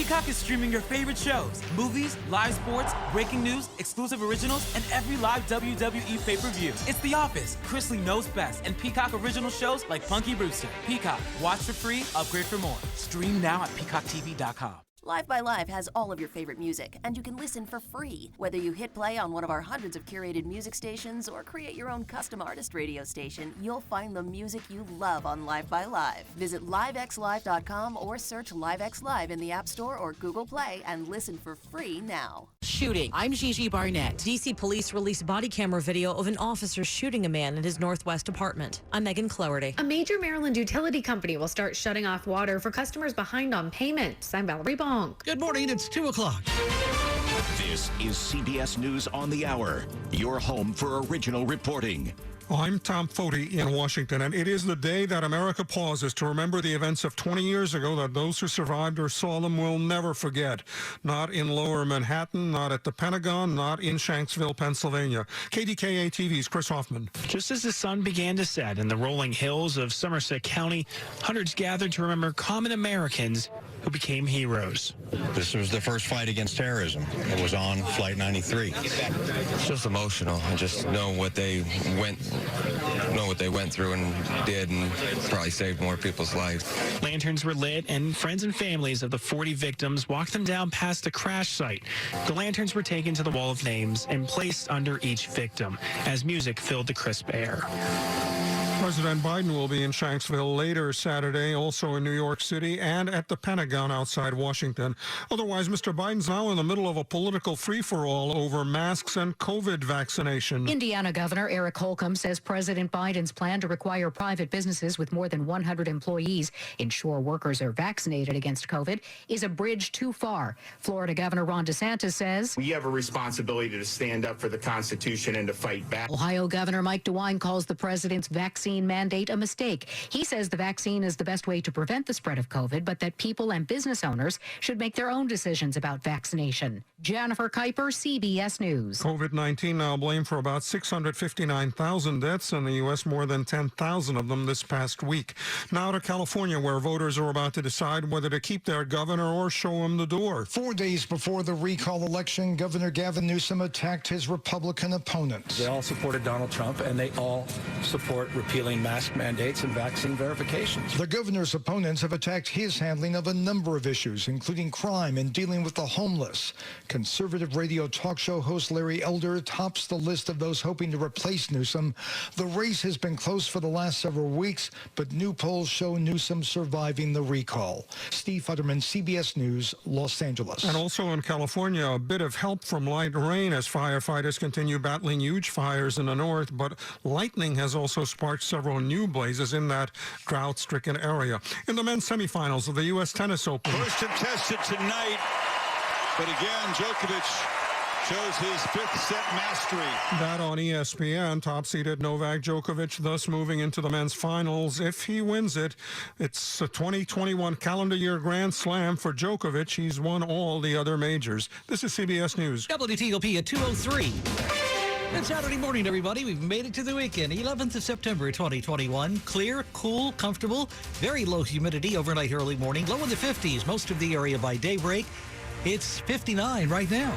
Peacock is streaming your favorite shows, movies, live sports, breaking news, exclusive originals, and every live WWE pay-per-view. It's The Office, Chrisley Knows Best, and Peacock original shows like Punky Brewster. Peacock, watch for free, upgrade for more. Stream now at peacocktv.com. Live by Live has all of your favorite music, and you can listen for free. Whether you hit play on one of our hundreds of curated music stations or create your own custom artist radio station, you'll find the music you love on Live by Live. Visit livexlive.com or search LiveX Live in the App Store or Google Play and listen for free now. Shooting. I'm Gigi Barnett. D.C. police released body camera video of an officer shooting a man in his Northwest apartment. I'm Megan Cloherty. A major Maryland utility company will start shutting off water for customers behind on payments. I'm Valerie Bonk. Good morning. It's 2 o'clock. This is CBS News on the Hour, your home for original reporting. I'm Tom Foti in Washington, and it is the day that America pauses to remember the events of 20 years ago that those who survived or saw them will never forget. Not in Lower Manhattan, not at the Pentagon, not in Shanksville, Pennsylvania. KDKA TV's Chris Hoffman. Just as the sun began to set in the rolling hills of Somerset County, hundreds gathered to remember common Americans who became heroes. This was the first fight against terrorism. It was on Flight 93. It's just emotional. I just know what they went through and did, and probably saved more people's lives. Lanterns were lit, and friends and families of the 40 victims walked them down past the crash site. The lanterns were taken to the wall of names and placed under each victim as music filled the crisp air. President Biden will be in Shanksville later Saturday, also in New York City, and at the Pentagon outside Washington. Otherwise, Mr. Biden's now in the middle of a political free-for-all over masks and COVID vaccination. Indiana Governor Eric Holcomb says President Biden's plan to require private businesses with more than 100 employees ensure workers are vaccinated against COVID is a bridge too far. Florida Governor Ron DeSantis says we have a responsibility to stand up for the Constitution and to fight back. Ohio Governor Mike DeWine calls the president's vaccine mandate a mistake. He says the vaccine is the best way to prevent the spread of COVID, but that people and business owners should make their own decisions about vaccination. Jennifer Kuiper, CBS News. COVID-19 now blamed for about 659,000 deaths in the U.S., more than 10,000 of them this past week. Now to California, where voters are about to decide whether to keep their governor or show him the door. 4 days before the recall election, Governor Gavin Newsom attacked his Republican opponents. They all supported Donald Trump, and they all support repealing mask mandates and vaccine verifications. The governor's opponents have attacked his handling of a number of issues, including crime and dealing with the homeless. Conservative radio talk show host Larry Elder tops the list of those hoping to replace Newsom. The race has been close for the last several weeks, but new polls show Newsom surviving the recall. Steve Futterman, CBS News, Los Angeles. And also in California, a bit of help from light rain as firefighters continue battling huge fires in the north, but lightning has also sparked several new blazes in that drought-stricken area. In the men's semifinals of the U.S. Tennis Open. First contested tonight, but again, Djokovic shows his fifth set mastery. That on ESPN, top-seeded Novak Djokovic thus moving into the men's finals. If he wins it, it's a 2021 calendar year Grand Slam for Djokovic. He's won all the other majors. This is CBS News. WTOP at 2:03. It's Saturday morning, everybody. We've made it to the weekend, 11th of September, 2021. Clear, cool, comfortable, very low humidity overnight, early morning. Low in the 50s, most of the area by daybreak. It's 59 right now.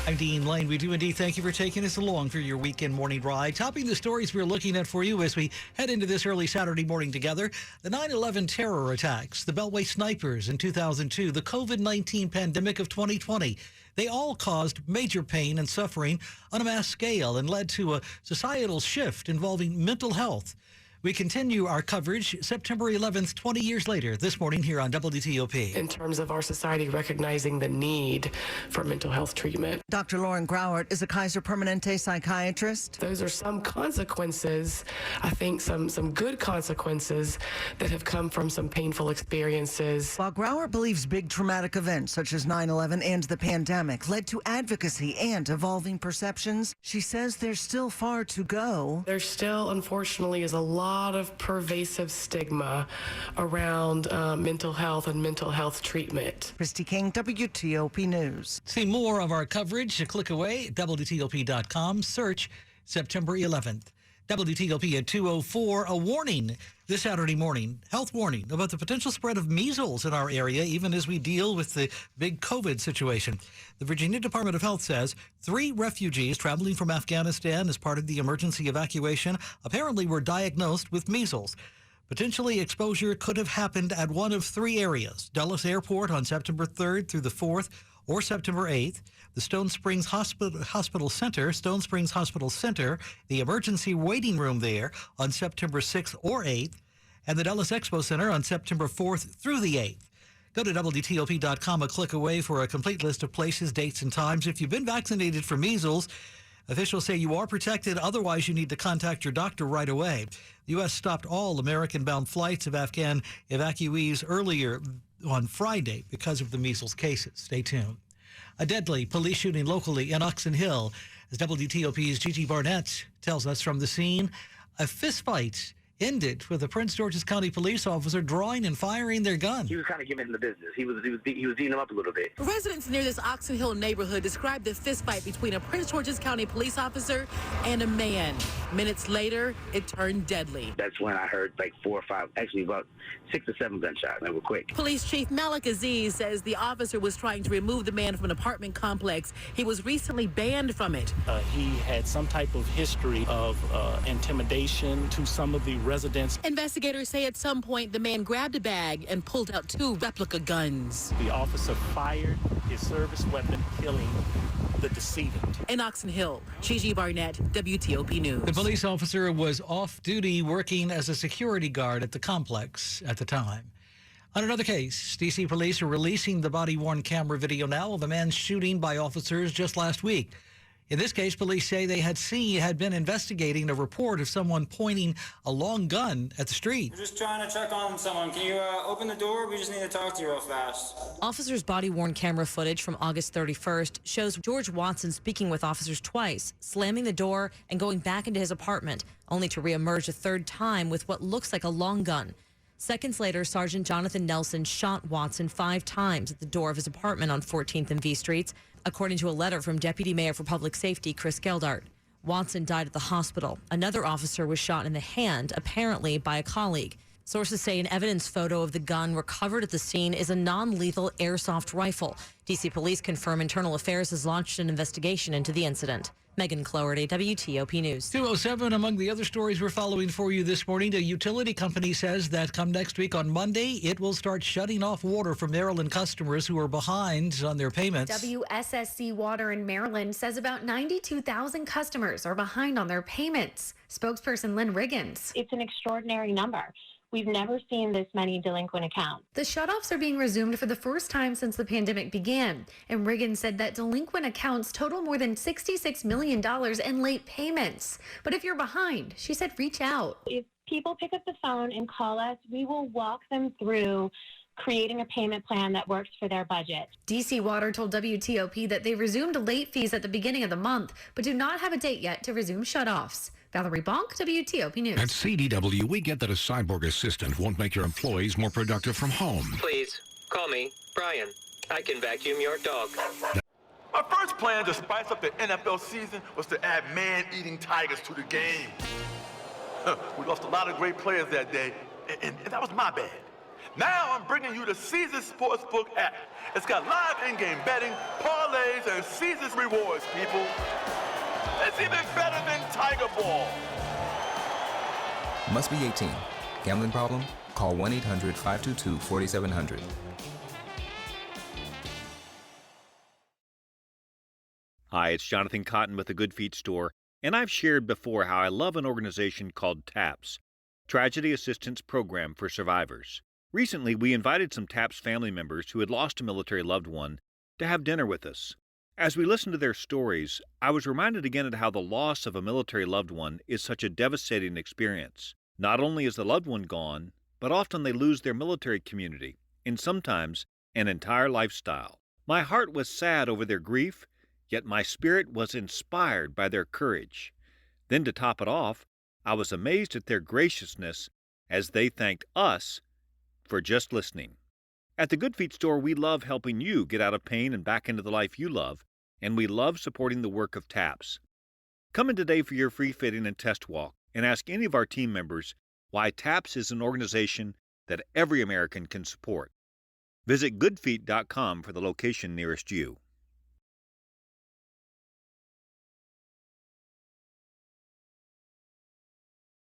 I'm Dean Lane. We do indeed thank you for taking us along for your weekend morning ride. Topping the stories we're looking at for you as we head into this early Saturday morning together. The 9/11 terror attacks, the Beltway snipers in 2002, the COVID-19 pandemic of 2020. They all caused major pain and suffering on a mass scale and led to a societal shift involving mental health. We continue our coverage September 11th, 20 years later, this morning here on WTOP. In terms of our society recognizing the need for mental health treatment. Dr. Lauren Grauert is a Kaiser Permanente psychiatrist. Those are some consequences, I think some good consequences that have come from some painful experiences. While Grauert believes big traumatic events such as 9/11 and the pandemic led to advocacy and evolving perceptions, she says there's still far to go. There still, unfortunately, is a lot of pervasive stigma around mental health and mental health treatment. Christy King, WTOP News. See more of our coverage a click away at WTOP.com. Search September 11th. WTOP at 2:04, a warning this Saturday morning, health warning about the potential spread of measles in our area, even as we deal with the big COVID situation. The Virginia Department of Health says 3 refugees traveling from Afghanistan as part of the emergency evacuation apparently were diagnosed with measles. Potentially, exposure could have happened at one of 3 areas: Dulles Airport on September 3rd through the 4th or September 8th, the Stone Springs Hospital Center, the emergency waiting room there on September 6th or 8th, and the Dulles Expo Center on September 4th through the 8th. Go to WTOP.com, a click away for a complete list of places, dates, and times. If you've been vaccinated for measles, officials say you are protected. Otherwise, you need to contact your doctor right away. The U.S. stopped all American-bound flights of Afghan evacuees earlier on Friday because of the measles cases. Stay tuned. A deadly police shooting locally in Oxon Hill. As WTOP's Gigi Barnett tells us from the scene, a fistfight ended with a Prince George's County police officer drawing and firing their gun. He was kind of giving him the business. He was eating him up a little bit. Residents near this Oxon Hill neighborhood described the fistfight between a Prince George's County police officer and a man. Minutes later, it turned deadly. That's when I heard like 4 or 5, actually about 6 or 7 gunshots. They were quick. Police Chief Malik Aziz says the officer was trying to remove the man from an apartment complex. He was recently banned from it. He had some type of history of intimidation to some of the residents. Investigators say at some point the man grabbed a bag and pulled out 2 replica guns. The officer fired his service weapon, killing the decedent. In Oxon Hill, Gigi Barnett, WTOP News. The police officer was off duty working as a security guard at the complex at the time. On another case, D.C. police are releasing the body-worn camera video now of a man shooting by officers just last week. In this case, police say they had been investigating a report of someone pointing a long gun at the street. We're just trying to check on someone. Can you open the door? We just need to talk to you real fast. Officers' body-worn camera footage from August 31st shows George Watson speaking with officers twice, slamming the door and going back into his apartment, only to reemerge a third time with what looks like a long gun. Seconds later, Sergeant Jonathan Nelson shot Watson 5 times at the door of his apartment on 14th and V Streets, according to a letter from Deputy Mayor for Public Safety Chris Geldart. Watson died at the hospital. Another officer was shot in the hand, apparently by a colleague. Sources say an evidence photo of the gun recovered at the scene is a non-lethal airsoft rifle. D.C. police confirm Internal Affairs has launched an investigation into the incident. Megan Cloherty, WTOP News. 2:07, among the other stories we're following for you this morning, a utility company says that come next week on Monday, it will start shutting off water for Maryland customers who are behind on their payments. WSSC Water in Maryland says about 92,000 customers are behind on their payments. Spokesperson Lynn Riggins. It's an extraordinary number. We've never seen this many delinquent accounts. The shutoffs are being resumed for the first time since the pandemic began, and Riggins said that delinquent accounts total more than $66 million in late payments. But if you're behind, she said reach out. If people pick up the phone and call us, we will walk them through creating a payment plan that works for their budget. DC Water told WTOP that they resumed late fees at the beginning of the month, but do not have a date yet to resume shutoffs. Valerie Bonk, WTOP News. At CDW, we get that a cyborg assistant won't make your employees more productive from home. Please, call me Brian. I can vacuum your dog. My first plan to spice up the NFL season was to add man-eating tigers to the game. We lost a lot of great players that day, and that was my bad. Now I'm bringing you the Caesars Sportsbook app. It's got live in-game betting, parlays, and Caesars rewards, people. It's even better than Tiger Ball. Must be 18. Gambling problem? Call 1-800-522-4700. Hi, it's Jonathan Cotton with the Good Feet Store, and I've shared before how I love an organization called TAPS, Tragedy Assistance Program for Survivors. Recently, we invited some TAPS family members who had lost a military loved one to have dinner with us. As we listened to their stories, I was reminded again of how the loss of a military loved one is such a devastating experience. Not only is the loved one gone, but often they lose their military community, and sometimes an entire lifestyle. My heart was sad over their grief, yet my spirit was inspired by their courage. Then to top it off, I was amazed at their graciousness as they thanked us for just listening. At the Good Feet Store, we love helping you get out of pain and back into the life you love, and we love supporting the work of TAPS. Come in today for your free fitting and test walk. and ask any of our team members why TAPS is an organization that every American can support. Visit goodfeet.com for the location nearest you.